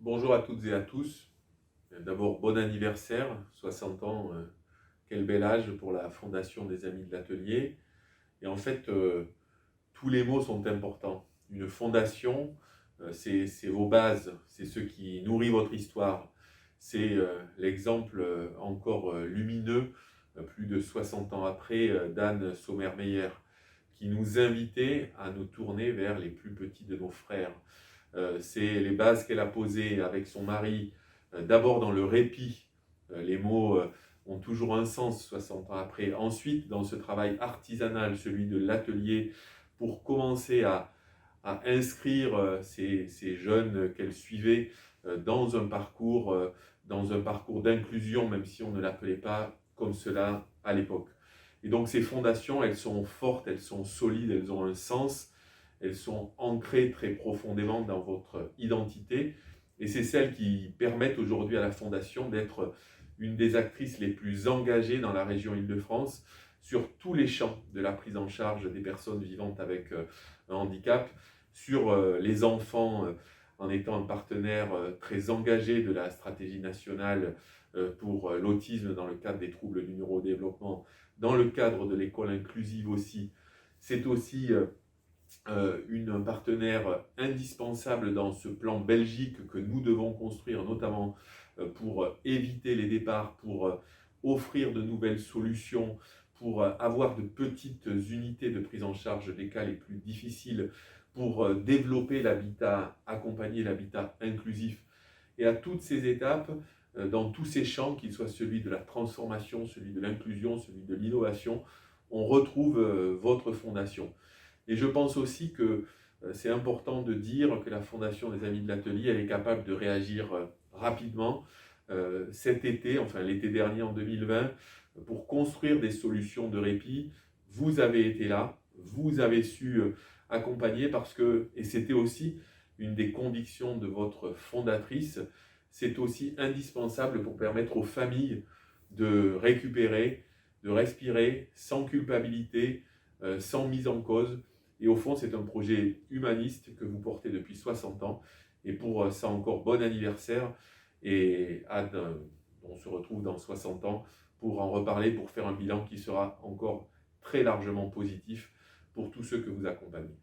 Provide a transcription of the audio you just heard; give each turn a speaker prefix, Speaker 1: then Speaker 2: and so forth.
Speaker 1: Bonjour à toutes et à tous. D'abord, bon anniversaire, 60 ans, quel bel âge pour la Fondation des Amis de l'Atelier. Et en fait, tous les mots sont importants. Une fondation, c'est vos bases, c'est ce qui nourrit votre histoire. C'est l'exemple encore lumineux, plus de 60 ans après, d'Anne Sommermeyer, qui nous invitait à nous tourner vers les plus petits de nos frères. C'est les bases qu'elle a posées avec son mari, d'abord dans le répit. Les mots ont toujours un sens 60 ans après. Ensuite, dans ce travail artisanal, celui de l'atelier, pour commencer à inscrire ces jeunes qu'elle suivait dans un parcours d'inclusion, même si on ne l'appelait pas comme cela à l'époque. Et donc ces fondations, elles sont fortes, elles sont solides, elles ont un sens, elles sont ancrées très profondément dans votre identité. Et c'est celles qui permettent aujourd'hui à la Fondation d'être une des actrices les plus engagées dans la région Île-de-France sur tous les champs de la prise en charge des personnes vivant avec un handicap, sur les enfants en étant un partenaire très engagé de la stratégie nationale pour l'autisme dans le cadre des troubles du neurodéveloppement, dans le cadre de l'école inclusive aussi. C'est aussi un partenaire indispensable dans ce plan Belgique que nous devons construire, notamment pour éviter les départs, pour offrir de nouvelles solutions, pour avoir de petites unités de prise en charge des cas les plus difficiles, pour développer l'habitat accompagné, l'habitat inclusif. Et à toutes ces étapes, dans tous ces champs, qu'il soit celui de la transformation, celui de l'inclusion, celui de l'innovation, on retrouve votre fondation. Et je pense aussi que c'est important de dire que la Fondation des Amis de l'Atelier, elle est capable de réagir rapidement. Cet été, enfin l'été dernier en 2020, pour construire des solutions de répit, vous avez été là, vous avez su accompagner parce que, et c'était aussi une des convictions de votre fondatrice, c'est aussi indispensable pour permettre aux familles de récupérer, de respirer sans culpabilité, sans mise en cause. Et au fond, c'est un projet humaniste que vous portez depuis 60 ans. Et pour ça encore, bon anniversaire. Et on se retrouve dans 60 ans pour en reparler, pour faire un bilan qui sera encore très largement positif pour tous ceux que vous accompagnez.